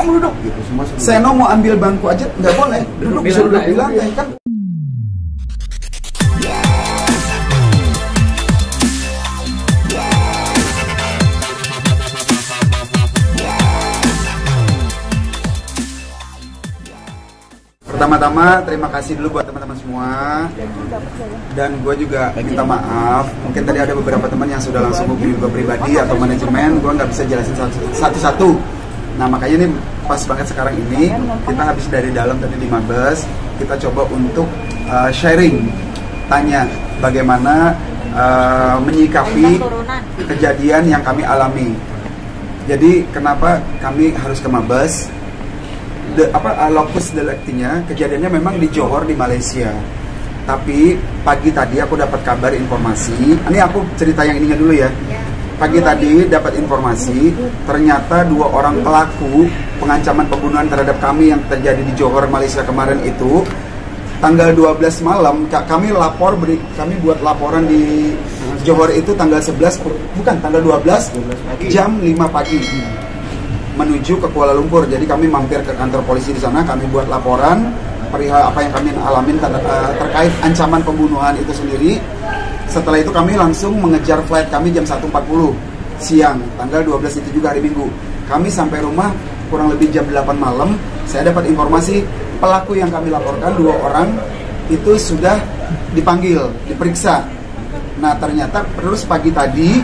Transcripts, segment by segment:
kamu duduk gitu. Seno mau ambil bangku aja nggak boleh, duduk bisa duduk di lantai kan. Pertama-tama terima kasih dulu buat teman-teman semua, dan gue juga minta maaf, mungkin tadi ada beberapa teman yang sudah langsung hubungi gue pribadi atau manajemen, gue nggak bisa jelasin satu-satu. Nah makanya ini pas banget sekarang ini, kita habis dari dalam tadi di Mabes, kita coba untuk sharing, tanya bagaimana menyikapi kejadian yang kami alami. Jadi kenapa kami harus ke Mabes? Lokus deliktinya kejadiannya memang di Johor di Malaysia. Tapi pagi tadi aku dapat kabar informasi. Ini aku cerita yang ininya dulu ya. Pagi tadi dapat informasi ternyata 2 orang pelaku pengancaman pembunuhan terhadap kami yang terjadi di Johor Malaysia kemarin itu tanggal 12 malam kami buat laporan di Johor itu tanggal 11 bukan tanggal 12 jam 5 pagi. Menuju ke Kuala Lumpur. Jadi kami mampir ke kantor polisi di sana, kami buat laporan perihal apa yang kami alamin terkait ancaman pembunuhan itu sendiri. Setelah itu kami langsung mengejar flight kami jam 1.40 siang, tanggal 12 itu juga hari Minggu. Kami sampai rumah kurang lebih jam 8 malam. Saya dapat informasi pelaku yang kami laporkan 2 orang itu sudah dipanggil, diperiksa. Nah ternyata terus pagi tadi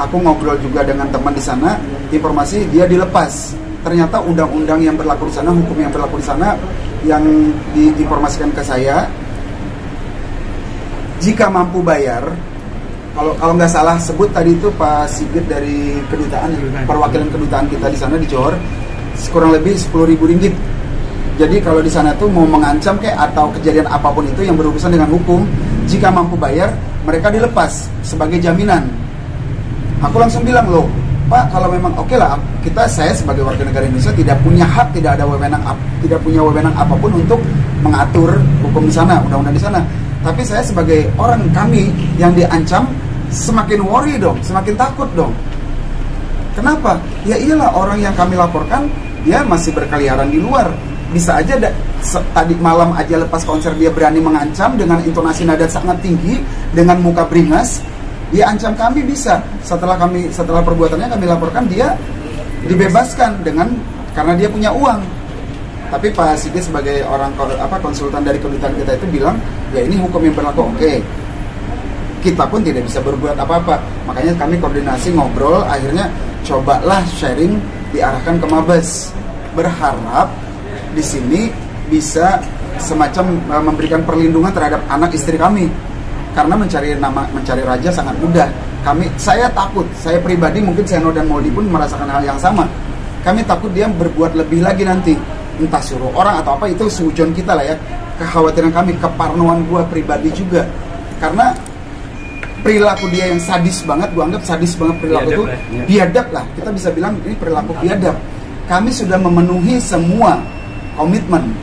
aku ngobrol juga dengan teman di sana, informasi dia dilepas. Ternyata undang-undang yang berlaku di sana, hukum yang berlaku di sana yang diinformasikan ke saya, jika mampu bayar, kalau nggak salah sebut tadi itu Pak Sigit dari kedutaan, perwakilan kedutaan kita di sana di Johor, kurang lebih 10.000 ringgit. Jadi kalau di sana tuh mau mengancam kayak atau kejadian apapun itu yang berurusan dengan hukum, jika mampu bayar, mereka dilepas sebagai jaminan. Aku langsung bilang, loh Pak, kalau memang oke lah, saya sebagai warga negara Indonesia tidak punya hak, tidak punya wewenang apapun untuk mengatur hukum di sana, undang-undang di sana. Tapi saya sebagai orang kami yang diancam, semakin worry dong, semakin takut dong. Kenapa? Ya iyalah, orang yang kami laporkan dia masih berkeliaran di luar. Bisa aja tadi malam aja lepas konser dia berani mengancam dengan intonasi nada sangat tinggi, dengan muka beringas. Dia ancam kami bisa. Setelah perbuatannya kami laporkan, dia dibebaskan karena dia punya uang. Tapi Pak Sigit sebagai orang konsultan dari kedutaan kita itu bilang, ya ini hukum yang berlaku, oke. Kita pun tidak bisa berbuat apa-apa. Makanya kami koordinasi ngobrol, akhirnya cobalah sharing diarahkan ke Mabes. Berharap di sini bisa semacam memberikan perlindungan terhadap anak istri kami. Karena mencari raja sangat mudah. Saya takut, saya pribadi, mungkin Seno dan Moldi pun merasakan hal yang sama. Kami takut dia berbuat lebih lagi nanti, entah suruh orang atau apa, itu seujon kita lah ya. Kekhawatiran kami, keparnoan gue pribadi juga. Karena perilaku dia yang sadis banget, gue anggap sadis banget perilaku itu, biadab lah. Kita bisa bilang ini perilaku biadab. Kami sudah memenuhi semua komitmen.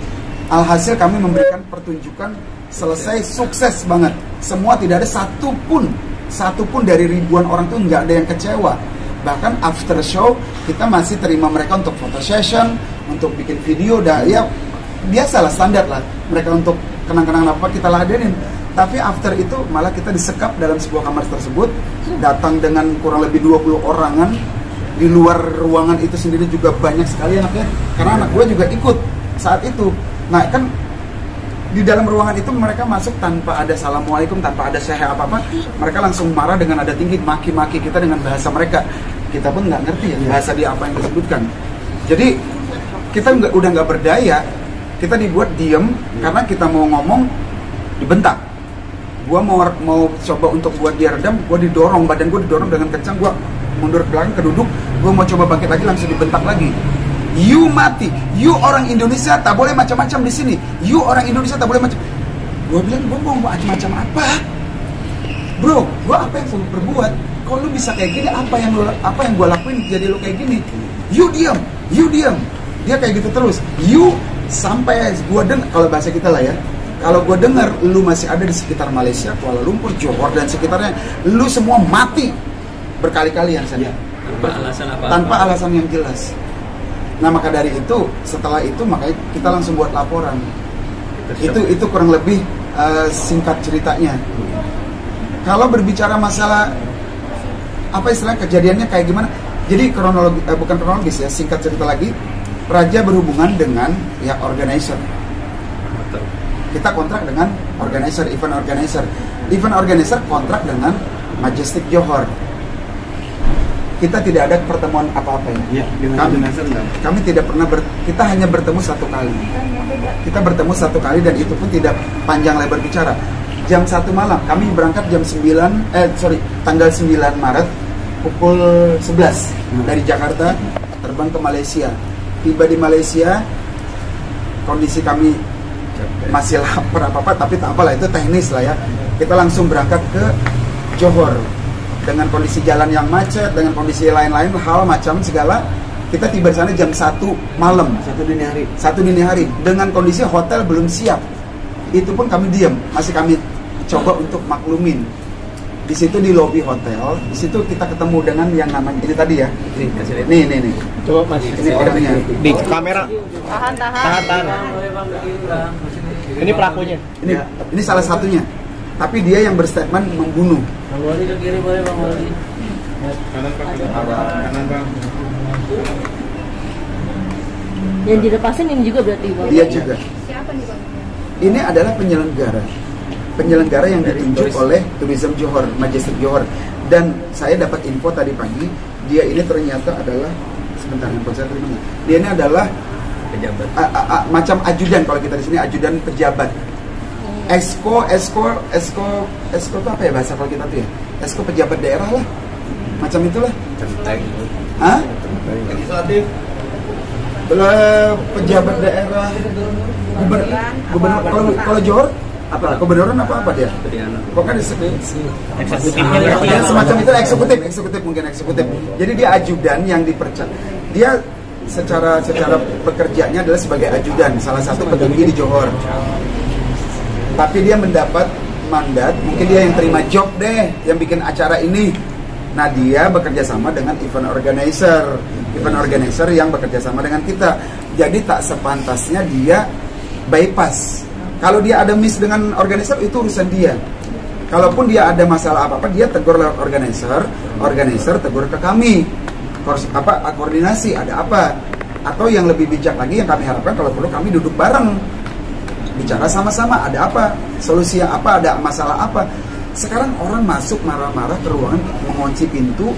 Alhasil kami memberikan pertunjukan selesai sukses banget. Semua, tidak ada satupun dari ribuan orang tuh nggak ada yang kecewa. Bahkan after show kita masih terima mereka untuk photo session, untuk bikin video, ya biasalah, standar lah. Mereka untuk kenang-kenangan apa kita ladenin. Tapi after itu malah kita disekap dalam sebuah kamar tersebut, datang dengan kurang lebih 20 orangan. Di luar ruangan itu sendiri juga banyak sekali anaknya, karena anak gue juga ikut saat itu. Nah kan di dalam ruangan itu mereka masuk tanpa ada assalamualaikum, tanpa ada sehe apa-apa. Mereka langsung marah dengan nada tinggi, maki-maki kita dengan bahasa mereka. Kita pun nggak ngerti ya bahasa dia apa yang disebutkan. Jadi kita udah nggak berdaya. Kita dibuat diem karena kita mau ngomong dibentak. Gua mau coba untuk buat dia redam, gua didorong, badan gua didorong dengan kencang, gua mundur ke belakang, keduduk, gua mau coba bangkit lagi, langsung dibentak lagi. You mati, you orang Indonesia tak boleh macam-macam di sini. You orang Indonesia tak boleh macam. Gue bilang, gue mau macam-macam apa? Bro, gue apa yang gue perbuat? Kalau lu bisa kayak gini, apa yang gue lakuin jadi lu kayak gini? You diam. Dia kayak gitu terus. You sampai gue dengar, kalau bahasa kita lah ya. Kalau gue dengar lu masih ada di sekitar Malaysia, Kuala Lumpur, Johor dan sekitarnya, lu semua mati berkali-kali yang saya. Tanpa alasan apa? Tanpa alasan yang jelas. Nah maka dari itu, setelah itu makanya kita langsung buat laporan. Itu kurang lebih singkat ceritanya. Kalau berbicara masalah apa istilahnya kejadiannya kayak gimana? Jadi kronologi bukan kronologis ya, singkat cerita lagi. Raja berhubungan dengan ya organizer. Kita kontrak dengan organizer, event organizer. Event organizer kontrak dengan Majestic Johor. Kita tidak ada pertemuan apa-apa ya. Kami tidak pernah kita hanya bertemu satu kali. Kita bertemu satu kali dan itu pun tidak panjang lebar bicara. Jam 1 malam, kami berangkat jam 9 tanggal 9 Maret pukul 11 dari Jakarta terbang ke Malaysia. Tiba di Malaysia, kondisi kami masih lapar apa-apa, tapi tak apalah, itu teknis lah ya. Kita langsung berangkat ke Johor dengan kondisi jalan yang macet, dengan kondisi lain-lain, hal macam segala. Kita tiba di sana jam 1 malam, 1 dini hari, dengan kondisi hotel belum siap. Itu pun kami diam, masih kami coba untuk maklumin. Di situ di lobi hotel, di situ kita ketemu dengan yang namanya ini tadi ya. Nih. Coba Mas. Ini orangnya. Di kamera. Tahan. Ini pelakunya. Ini salah satunya. Tapi dia yang berstatement membunuh. Bang Wali ke kiri boleh Bang Wali. Kanan Bang. Yang dilepasin ini juga berarti Bang? Dia juga. Siapa nih Bang? Ini adalah penyelenggara yang ditunjuk oleh Tourism Johor, Majestic Johor. Dan saya dapat info tadi pagi, dia ini ternyata adalah dia ini adalah Pejabat. Macam ajudan, kalau kita di sini ajudan pejabat. Esko itu apa ya bahasa kalau kita tuh ya? Esko pejabat daerah lah, macam itulah. Centeng. Hah? Legislatif. Pejabat daerah, gubernur. Kalau Johor apa? Gubernuran apa dia? Pokoknya Eksekutifnya semacam itu, eksekutif mungkin eksekutif. Jadi dia ajudan yang dipercaya. Dia secara pekerjaannya adalah sebagai ajudan, salah satu petinggi di Johor. Tapi dia mendapat mandat, mungkin dia yang terima job deh, yang bikin acara ini. Nah dia bekerja sama dengan event organizer yang bekerja sama dengan kita. Jadi tak sepantasnya dia bypass. Kalau dia ada miss dengan organizer, itu urusan dia. Kalaupun dia ada masalah apa-apa, dia tegur lewat organizer tegur ke kami. Koordinasi, ada apa? Atau yang lebih bijak lagi yang kami harapkan, kalau perlu kami duduk bareng, bicara sama-sama, ada apa? Solusi apa? Ada masalah apa? Sekarang orang masuk marah-marah ke ruangan, mengunci pintu,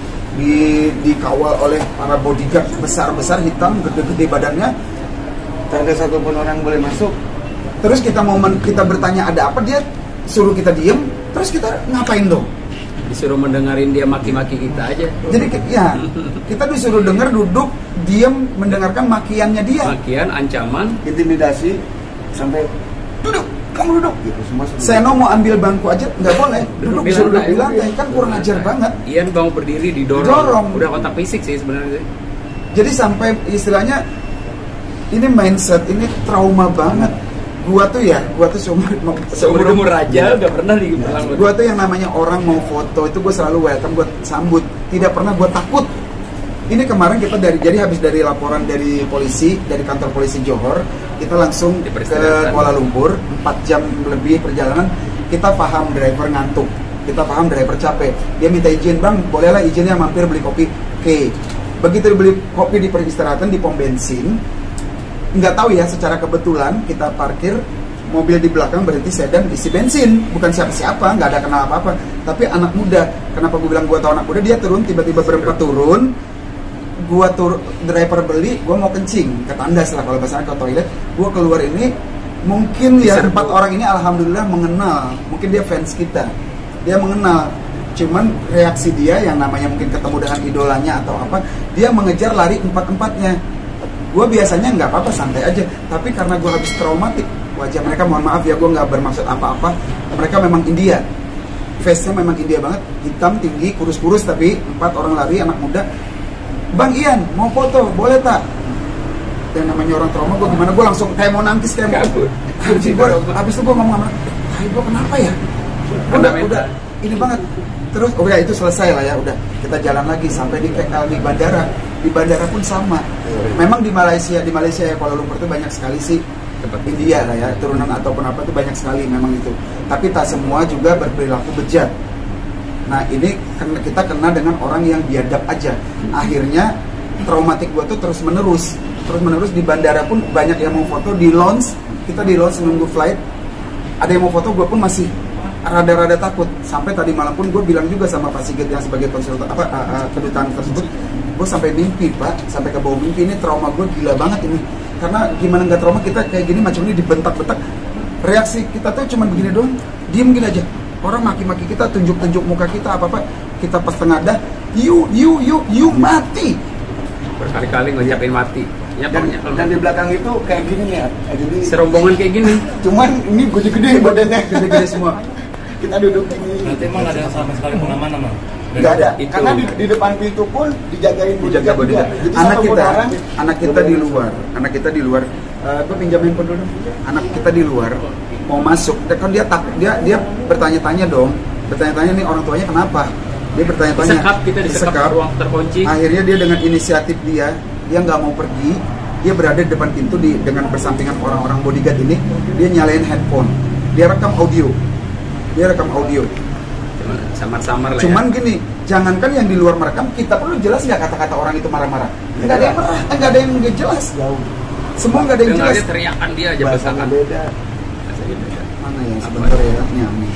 dikawal oleh para bodyguard besar-besar, hitam, gede-gede badannya. Tak ada satupun orang boleh masuk. Terus kita bertanya ada apa, dia suruh kita diem. Terus kita ngapain dong? Disuruh mendengarin dia maki-maki kita aja. Jadi ya kita disuruh dengar, duduk diem mendengarkan makiannya dia. Makian, ancaman, Intimidasi sampai Duduk, kamu duduk. gitu semua. Seno mau ambil bangku aja nggak boleh. Duduk disuruh duduk di lantai, kan kurang ajar banget. Ian mau berdiri didorong. Dorong. Udah kontak fisik sih sebenarnya. Jadi sampai istilahnya ini mindset, ini trauma banget. Gua tuh Seumur umur raja udah pernah dibilang. Gua tuh yang namanya orang mau foto itu gue selalu welcome, gue sambut. Tidak pernah gue takut. Ini kemarin kita jadi habis dari laporan dari polisi, dari kantor polisi Johor, kita langsung ke Kuala Lumpur, 4 jam lebih perjalanan. Kita paham driver ngantuk, kita paham driver capek. Dia minta izin, bang, bolehlah izinnya mampir beli kopi. Oke. Begitu beli kopi di peristirahatan di pom bensin, nggak tahu ya, secara kebetulan kita parkir mobil di belakang, berhenti sedan isi bensin, bukan siapa-siapa, nggak ada kenal apa-apa, tapi anak muda. Kenapa gue bilang gue tahu anak muda? Dia turun, tiba-tiba berempat turun, driver beli, gue mau kencing ke tandas lah, kalau bahasanya ke toilet. Gue keluar ini, mungkin ya 4 orang ini alhamdulillah mengenal, mungkin dia fans kita, dia mengenal. Cuman reaksi dia yang namanya mungkin ketemu dengan idolanya atau apa, dia mengejar lari 4-empatnya. Gue biasanya nggak apa-apa, santai aja. Tapi karena gue habis traumatik, wajah mereka, mohon maaf ya, gue nggak bermaksud apa-apa. Mereka memang India, face-nya memang India banget, hitam, tinggi, kurus-kurus, tapi 4 orang lari, anak muda. Bang Ian, mau foto, boleh tak? Dan namanya orang trauma, gue gimana? Gue langsung kayak mau nangkis, kayak mau. Habis itu gue ngomong sama, gue kenapa ya? Udah, ini banget. Terus oh ya itu selesai lah ya, udah kita jalan lagi sampai di KL di bandara. Di bandara pun sama. Memang di Malaysia ya Kuala Lumpur itu banyak sekali sih tempat India lah ya, turunan ataupun apa itu banyak sekali memang itu. Tapi tak semua juga berperilaku bejat. Nah ini kita kena dengan orang yang biadab aja. Akhirnya traumatik gua tuh terus menerus di bandara pun banyak yang mau foto di lounge. Kita di lounge nunggu flight. Ada yang mau foto, gua pun masih rada-rada takut. Sampai tadi malam pun gue bilang juga sama Pak Sigit yang sebagai konsultan kedutaan tersebut, gue sampai mimpi Pak, sampai ke bawah mimpi. Ini trauma gue gila banget ini. Karena gimana nggak trauma, kita kayak gini macam ini dibentak-bentak. Reaksi kita tuh cuma begini doang, diem gini aja. Orang maki-maki kita, tunjuk-tunjuk muka kita apa-apa, kita pas tengah dah, you mati. Berkali-kali ngucapin mati. Ya, dan di belakang itu kayak gini ya. Jadi serombongan kayak gini. Cuman ini gede-gede badannya, gede-gede semua. Kita duduk ini. Berarti emang nggak ada sama sekali pengaman, Bang? Nggak ada, Itu. karena di depan pintu pun dijagain Dijaga bodyguard. Jadi Anak kita di luar. Gue pinjam handphone dulu. Anak kita di luar mau masuk, kan dia bertanya-tanya dong. Bertanya-tanya nih orang tuanya kenapa? Dia bertanya-tanya. Kita disekap ruang terkunci. Akhirnya dia dengan inisiatif dia nggak mau pergi. Dia berada di depan pintu dengan bersampingan orang-orang bodyguard ini. Dia nyalain handphone. Dia rekam audio. Samar-samar lah. Cuman gini, jangankan yang di luar merekam, kita perlu jelas nggak kata-kata orang itu marah-marah. Nggak ada yang marah, nggak ada yang nggak jelas. Semua nggak ada yang jelas. Dia teriakan dia aja bahasanya beda. Mana ya sebentar ya, ini.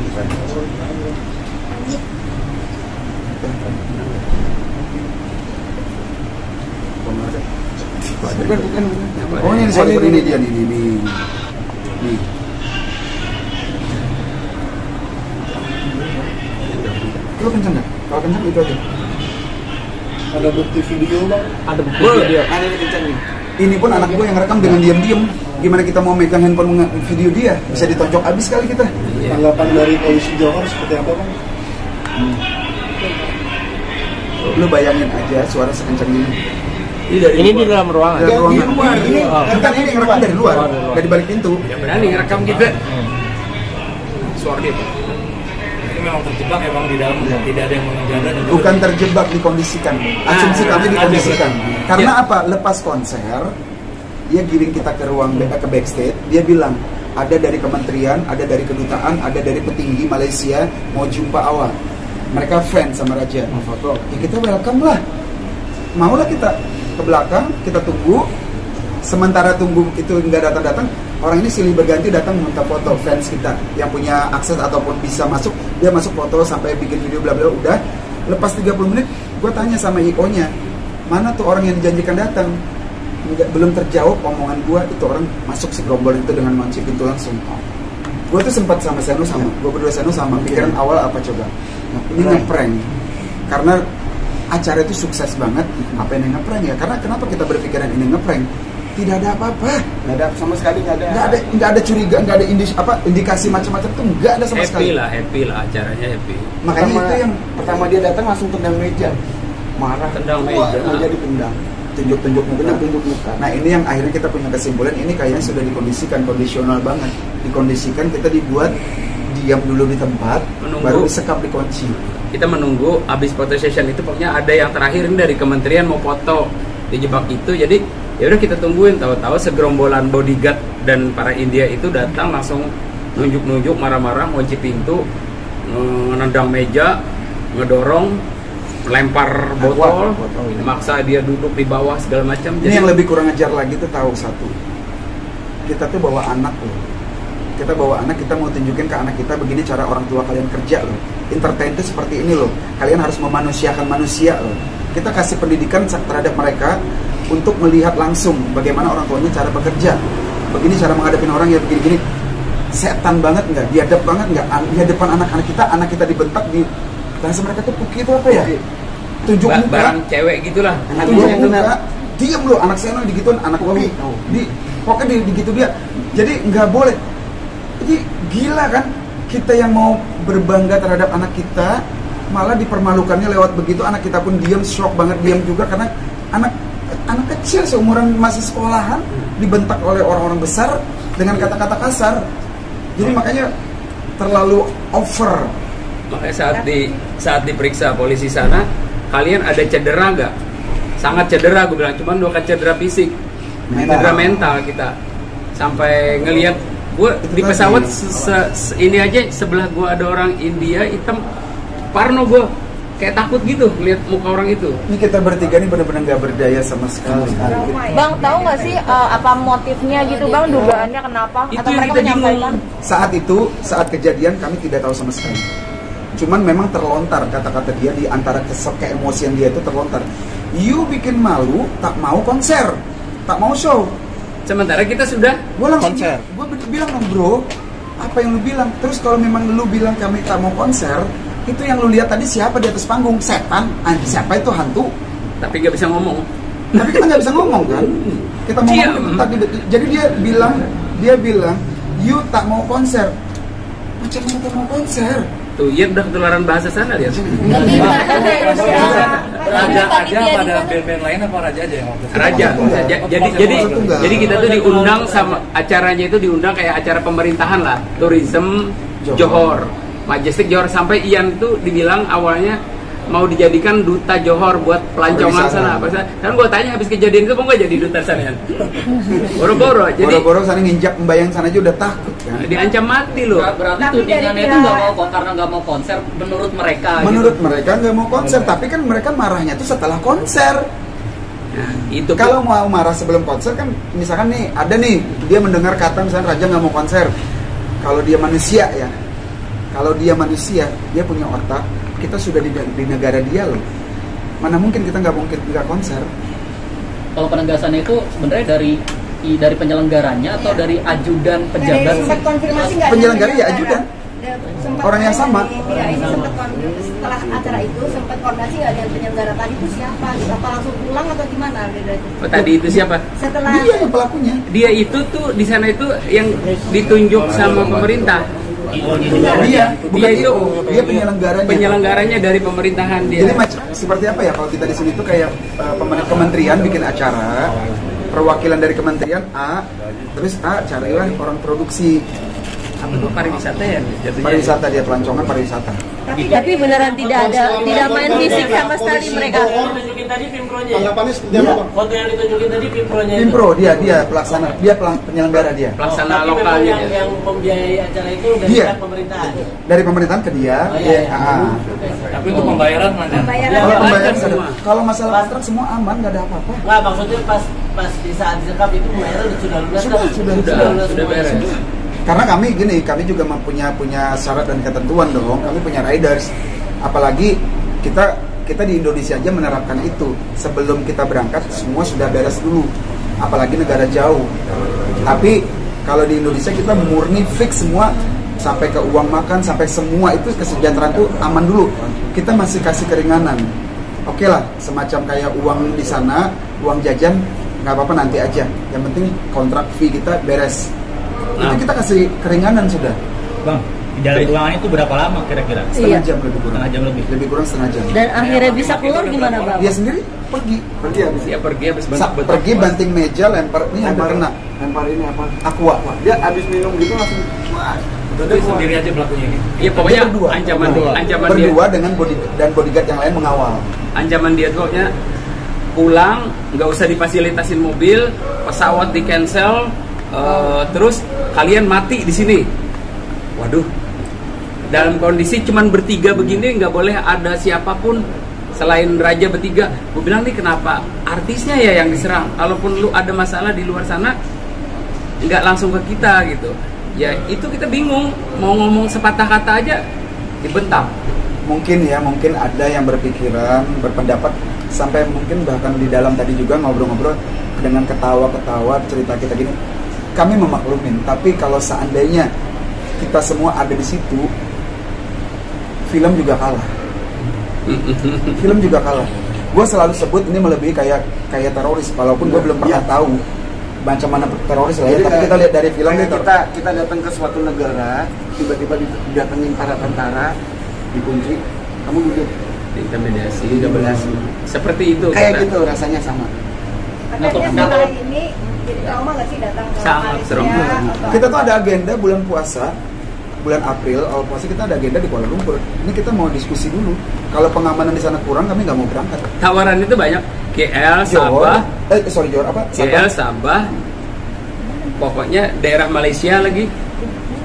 Bukan. Oh ini sorry, ini dia nih. Lu kenceng nggak? Kalau kenceng itu aja. Ada bukti video Bang? Ada bukti video. Ada yang kencang nih. Ini pun anak gue yang rekam dengan diam-diam. Gimana kita mau megang handphone video dia? Bisa ditonjok abis kali kita. Tanggapan dari polisi Johor seperti apa Bang? Lu bayangin aja suara sekencang ini. Ini di dalam ruangan. Dari ruangan. Di luar. Kan ini yang rekam dari luar, dari balik pintu. Ya berani ngerekam kita. Suara dia. Ini memang terjebak ya Bang di dalam, tidak ada yang menjaga dan juga Bukan terjebak, dikondisikan. Asumsi kami dikondisikan. Karena apa? Lepas konser, dia giring kita ke ruang ke backstage. Dia bilang ada dari kementerian, ada dari kedutaan, ada dari petinggi Malaysia mau jumpa awal. Mereka fans sama Raja. Mau foto. Ya kita welcome lah. Maulah kita ke belakang, kita tunggu. Sementara tunggu itu nggak datang-datang, orang ini silih berganti datang minta foto. Fans kita yang punya akses ataupun bisa masuk, dia masuk foto sampai bikin video bla bla. Udah lepas 30 menit, gue tanya sama IO-nya, mana tuh orang yang dijanjikan datang? Belum terjawab omongan gue, itu orang masuk si gerombol itu dengan kunci pintu langsung. Gue tuh sempat sama Seno sama, gue berdua Seno sama. Pikiran awal apa coba? Ini ngeprank. Karena acara itu sukses banget, apa yang ngeprank ya? Karena kenapa kita berpikiran ini ngeprank? Tidak ada apa-apa, Nggak ada sama sekali, nggak ada curiga, nggak ada indikasi macam-macam tuh nggak ada sama sekali. Happy lah acaranya happy. Makanya itu yang pertama dia datang langsung tendang meja, marah, Tendang Wah, meja. jadi tendang. tunjuk-tunjuk muka. Nah ini yang akhirnya kita punya kesimpulan, ini kayaknya sudah dikondisikan, kondisional banget. Dikondisikan, kita dibuat diam dulu di tempat, Menunggu. baru disekap dikunci. Kita menunggu habis foto session itu, pokoknya ada yang terakhir ini dari kementerian mau foto, dijebak itu. Jadi ya udah kita tungguin, tahu-tahu segerombolan bodyguard dan para India itu datang langsung nunjuk-nunjuk, marah-marah, kunci pintu, nendang meja, ngedorong, melempar botol, maksa dia duduk di bawah segala macam. Ini yang lebih kurang ajar lagi tuh tahu satu, kita tuh bawa anak loh. Kita bawa anak, kita mau tunjukin ke anak kita begini cara orang tua kalian kerja loh. Entertain itu seperti ini loh. Kalian harus memanusiakan manusia loh. Kita kasih pendidikan terhadap mereka untuk melihat langsung bagaimana orang tuanya cara bekerja. Begini cara menghadapi orang ya begini-gini. Setan banget nggak? Biadab banget nggak? Di depan anak-anak kita dibentak di bahasa mereka tuh puki itu apa ya? Tunjuk muka. Barang cewek gitulah. Tunjuk muka. Diam loh, anak saya digituin, anak gua pokoknya digitu dia. Jadi nggak boleh. Jadi gila kan? Kita yang mau berbangga terhadap anak kita malah dipermalukannya lewat begitu. Anak kita pun diam, shock banget, diam juga karena anak kecil seumuran masih sekolahan dibentak oleh orang-orang besar dengan kata-kata kasar. Jadi makanya terlalu over Makanya saat diperiksa polisi sana, kalian ada cedera nggak? Sangat cedera, gue bilang. Cuman bukan cedera fisik, cedera mental kita. Sampai ngelihat gue di pesawat ini aja sebelah gue ada orang India hitam, parno gue. Kayak takut gitu lihat muka orang itu. Ini kita bertiga nih benar-benar nggak berdaya sama sekali. Bang, tahu nggak sih apa motifnya gitu Bang, dugaannya kenapa? Itu Atau yang mereka kita bingung. menyampaikan? Saat kejadian kami tidak tahu sama sekali. Cuman memang terlontar kata-kata dia di antara keemosian dia itu terlontar. You bikin malu, tak mau konser, tak mau show. Sementara kita sudah Konser. Gue bilang dong bro, apa yang lu bilang? Terus kalau memang lu bilang kami tak mau konser, itu yang lu lihat tadi siapa di atas panggung? Setan? Siapa itu hantu? tapi nggak bisa ngomong. Tapi kita nggak bisa ngomong kan? Kita mau ngomong tadi. Jadi dia bilang, you tak mau konser. Macam mana tak mau konser? Tuh, ya udah ketularan bahasa sana lihat. Raja aja pada band-band lain apa Raja aja yang waktu itu? Raja. Jadi kita tuh diundang sama acaranya itu diundang kayak acara pemerintahan lah, tourism Johor, Majestic Johor, sampai Ian tuh dibilang awalnya mau dijadikan duta Johor buat pelancongan sana. Kan gue tanya habis kejadian itu mau nggak jadi duta sana ya? Boro-boro. Jadi boro-boro sana nginjak membayang sana aja udah takut kan? diancam mati loh. Berarti tudingannya itu nggak mau karena nggak mau konser menurut mereka. Menurut mereka nggak mau konser, tapi kan mereka marahnya tuh setelah konser. Nah, itu Kalau mau marah sebelum konser kan, misalkan nih ada nih dia mendengar kata misalnya Raja nggak mau konser. Kalau dia manusia ya, dia punya otak. Kita sudah di negara dia loh. Mana mungkin kita nggak konser? Kalau penegasannya itu sebenarnya dari penyelenggaranya atau dari ajudan pejabat? Sempat konfirmasi nggak? Penyelenggara ya ajudan. Orang yang sama. Iya, ini setelah acara itu sempat koordinasi nggak dengan penyelenggara tadi itu siapa? Apa langsung pulang atau gimana? tadi itu siapa? Setelah Dia yang pelakunya. Dia itu tuh di sana itu yang ditunjuk sama pemerintah. Dia Penyelenggaranya dari pemerintahan dia. Jadi seperti apa ya kalau kita di sini tuh kayak kementerian bikin acara, perwakilan dari kementerian A, terus A carilah orang produksi. Apa tuh pariwisata ya? Jatuhnya. Pariwisata dia pelancongan pariwisata. tapi beneran tidak main fisik sama sekali mereka. Tunjukin tadi Pimpronya. Tanggapannya seperti apa Bang? Foto yang ditunjukin tadi Pimpronya. Impro dia pelaksana, dia penyelenggara dia. Pelaksana Tapi lokalnya. memang yang membiayai acara itu dari Iya. pihak pemerintahan. Dari pemerintahan ke dia. Oh, iya. Tapi untuk pembayaran mana? Kalau pembayaran semua. kalau masalah kontrak semua aman, nggak ada apa-apa. Nggak, maksudnya pas di saat disekap itu pembayaran sudah lunas kan? Sudah beres. Karena kami juga punya syarat dan ketentuan dong. Kami punya riders. Apalagi kita di Indonesia aja menerapkan itu. Sebelum kita berangkat semua sudah beres dulu. Apalagi negara jauh. Tapi kalau di Indonesia kita murni fix semua sampai ke uang makan, sampai semua itu kesejahteraan itu aman dulu. Kita masih kasih keringanan. Oke lah, semacam kayak uang di sana, uang jajan nggak apa-apa nanti aja. Yang penting kontrak fee kita beres. Itu kita kasih keringanan sudah. Bang, di dalam ruangan itu berapa lama kira-kira? Setengah jam lebih kurang. Setengah jam lebih. Lebih kurang setengah jam. Dan akhirnya bisa keluar gimana Bang? Dia sendiri pergi habis. Dia pergi habis Pergi banting meja, lempar ini hampir kena. Lempar ini apa? Aqua. Dia habis minum gitu langsung Berarti sendiri aja pelakunya ini. Iya pokoknya Berdua. ancaman dia. Berdua dengan bodyguard yang lain mengawal. Ancaman dia tuh pokoknya pulang, nggak usah difasilitasin mobil, pesawat di cancel, terus kalian mati di sini. Waduh, dalam kondisi cuman bertiga begini nggak boleh ada siapapun selain Raja bertiga. Gue bilang nih kenapa artisnya ya yang diserang? Kalaupun lu ada masalah di luar sana, nggak langsung ke kita gitu. Ya itu kita bingung mau ngomong sepatah kata aja dibentak. Mungkin ada yang berpendapat sampai mungkin bahkan di dalam tadi juga ngobrol-ngobrol dengan ketawa-ketawa cerita kita gini. Kami memaklumin, tapi kalau seandainya kita semua ada di situ, film juga kalah. Gue selalu sebut ini melebihi kayak teroris, walaupun gue belum pernah tahu macam mana teroris lah ya. Tapi kita lihat dari film itu. Kita datang ke suatu negara, tiba-tiba didatengin para tentara, dikunci, kamu duduk. Intimidasi, seperti itu. Kayak gitu rasanya sama. Setelah ini jadi trauma nggak sih datang ke Sangat Malaysia? trauma. atau Kita apa? tuh ada agenda bulan puasa. bulan April awal puasa kita ada agenda di Kuala Lumpur. Ini kita mau diskusi dulu. Kalau pengamanan di sana kurang, kami nggak mau berangkat. Tawaran itu banyak. KL, Sabah, Johor apa? KL, Sabah, pokoknya daerah Malaysia lagi.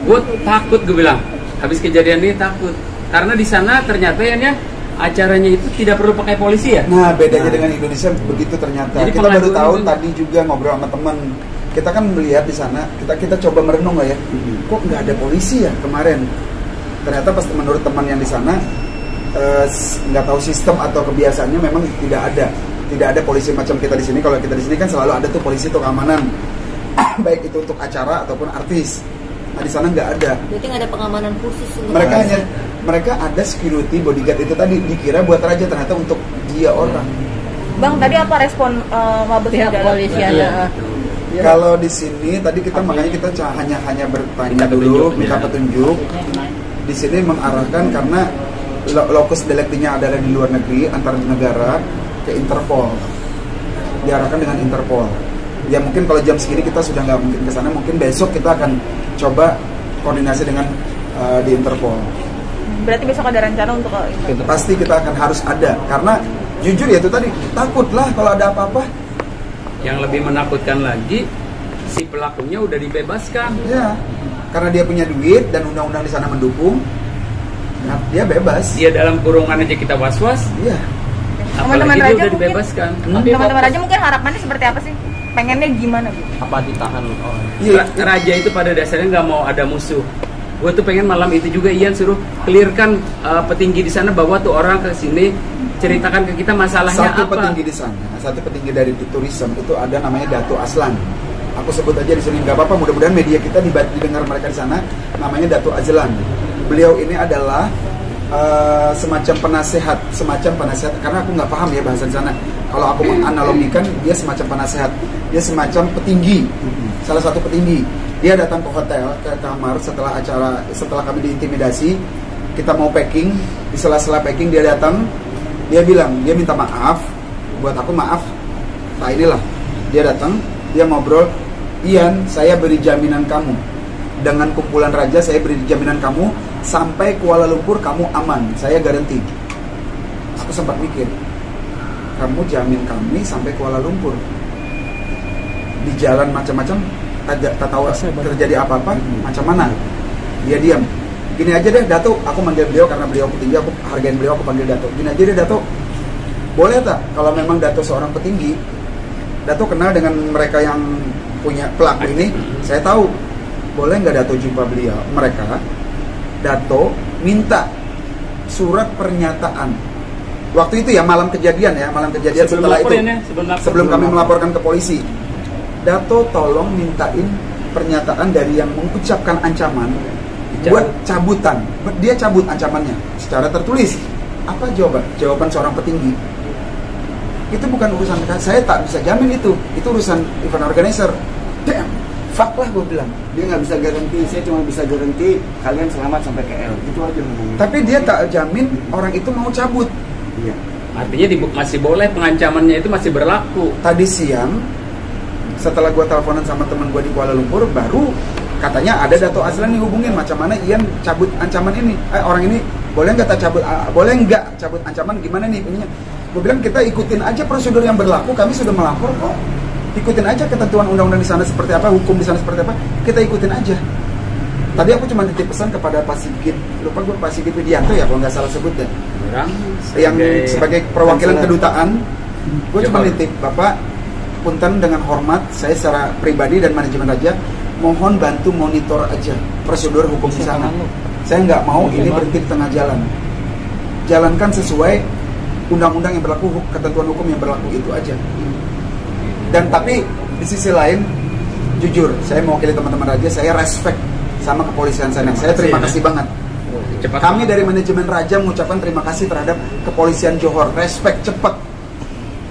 Gue takut, gue bilang. Habis kejadian ini takut. Karena di sana ternyata ya acaranya itu tidak perlu pakai polisi ya. Nah, bedanya dengan Indonesia begitu ternyata. Jadi kita baru tahu itu tadi juga ngobrol sama teman. Kita kan melihat di sana, kita coba merenung lah ya. Kok nggak ada polisi ya kemarin? Ternyata pas menurut teman yang di sana nggak tahu sistem atau kebiasaannya memang tidak ada polisi macam kita di sini. Kalau kita di sini kan selalu ada tuh polisi untuk keamanan, baik itu untuk acara ataupun artis. Nah di sana nggak ada. Berarti nggak ada pengamanan khusus untuk Mereka ada security bodyguard itu tadi dikira buat raja, ternyata untuk dia orang. Bang, tadi apa respon Mabes Pihak kepolisian? Ya. Kalau di sini tadi kita makanya kita hanya bertanya dulu, minta petunjuk. Di sini mengarahkan karena lokus deliktinya adalah di luar negeri, antar negara, ke Interpol. Diarahkan dengan Interpol. Ya mungkin kalau jam segini kita sudah nggak mungkin ke sana, mungkin besok kita akan coba koordinasi dengan di Interpol. Berarti besok ada rencana untuk Pasti kita akan harus ada, karena jujur ya itu tadi takutlah kalau ada apa-apa. Yang lebih menakutkan lagi, si pelakunya udah dibebaskan. Ya, karena dia punya duit dan undang-undang di sana mendukung, nah, dia bebas. Dia dalam kurungan aja kita was-was. Iya. Teman-teman Apalagi Raja dia udah mungkin- dibebaskan. teman-teman Raja mungkin harapannya seperti apa sih? Pengennya gimana, Bu? Apa ditahan? Iya. Raja itu pada dasarnya nggak mau ada musuh. Gue tuh pengen malam itu juga Ian suruh clearkan petinggi di sana bahwa tuh orang ke sini ceritakan ke kita masalahnya Satu apa. petinggi di sana, satu petinggi dari tourism itu ada namanya Dato Aslan. Aku sebut aja di sini nggak apa-apa. Mudah-mudahan media kita didengar mereka di sana. Namanya Dato Aslan. Beliau ini adalah semacam penasehat karena aku nggak paham ya bahasa di sana. Kalau aku menganalogikan dia semacam penasehat, dia semacam petinggi, salah satu petinggi. Dia datang ke hotel, ke kamar setelah kami diintimidasi, kita mau packing, di sela-sela packing dia datang, dia bilang, dia minta maaf, buat aku maaf. Nah inilah, dia datang, dia ngobrol, Ian, saya beri jaminan kamu, dengan kumpulan raja saya beri jaminan kamu, sampai Kuala Lumpur kamu aman, saya garanti. Aku sempat mikir, kamu jamin kami sampai Kuala Lumpur, di jalan macam-macam, tak tahu terjadi apa-apa, macam mana? Dia diam. Gini aja deh, Dato, aku manggil beliau karena beliau petinggi, aku hargain beliau, aku panggil Dato. Gini aja deh, Dato, boleh tak kalau memang Dato seorang petinggi, Dato kenal dengan mereka yang punya pelaku ini, saya tahu, boleh nggak Dato jumpa beliau, mereka, Dato minta surat pernyataan. Waktu itu ya malam kejadian setelah itu, sebelum kami melaporkan ke polisi, Dato tolong mintain pernyataan dari yang mengucapkan ancaman buat cabutan. Dia cabut ancamannya secara tertulis. Apa jawaban seorang petinggi? Itu bukan urusan saya, tak bisa jamin itu urusan event organizer. Damn, fuck lah gue bilang. Dia nggak bisa garansi, saya cuma bisa garansi kalian selamat sampai KL. Itu aja ngomongnya. Tapi dia tak jamin orang itu mau cabut. Iya. Artinya masih boleh, pengancamannya itu masih berlaku. Tadi siang setelah gue teleponan sama teman gue di Kuala Lumpur, baru katanya ada Dato Aslan nih hubungin, macam mana Ian cabut ancaman ini, orang ini boleh nggak cabut ancaman, gimana nih ininya. Gue bilang kita ikutin aja prosedur yang berlaku, kami sudah melapor kok, ikutin aja ketentuan undang-undang di sana seperti apa, hukum di sana seperti apa, kita ikutin aja. Tadi aku cuma titip pesan kepada Pak Sigit, lupa gue Pak Sigit Widianto ya kalau nggak salah sebut deh, yang sebagai perwakilan kedutaan, gue cuma titip, Bapak punten dengan hormat, saya secara pribadi dan manajemen Raja mohon bantu monitor aja prosedur hukum di sana. Saya nggak mau ini berhenti di tengah jalan. Jalankan sesuai undang-undang yang berlaku, ketentuan hukum yang berlaku, itu aja. Dan tapi di sisi lain, jujur, saya mewakili teman-teman Raja, saya respect sama kepolisian sana. Saya terima kasih banget. Kami dari manajemen Raja mengucapkan terima kasih terhadap kepolisian Johor. Respect, cepat,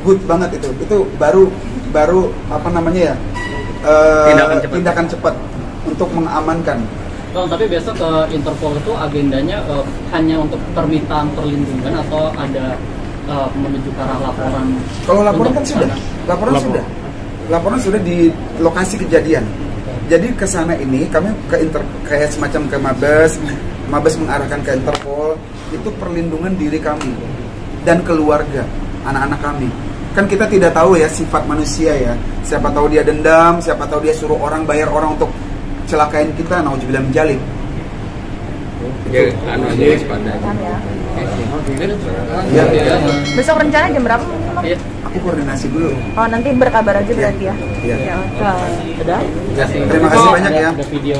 good banget itu. Itu baru apa namanya ya? Tindakan cepat untuk mengamankan. Bang, tapi biasa ke Interpol itu agendanya hanya untuk permintaan perlindungan atau ada menuju ke arah laporan? Kalau laporan kan sudah, laporan sudah di lokasi kejadian. Jadi ke sana ini kami kayak semacam ke Mabes mengarahkan ke Interpol, itu perlindungan diri kami dan keluarga, anak-anak kami. Kan kita tidak tahu ya sifat manusia ya. Siapa tahu dia dendam, siapa tahu dia suruh orang, bayar orang untuk celakain kita, nauzubillah min dzalik. Ya, anu aja waspada. Ya. Besok rencana jam berapa? Iya. Aku koordinasi dulu. Oh, nanti berkabar aja berarti ya. Iya. Ya, udah. Terima kasih banyak ya. Ada video.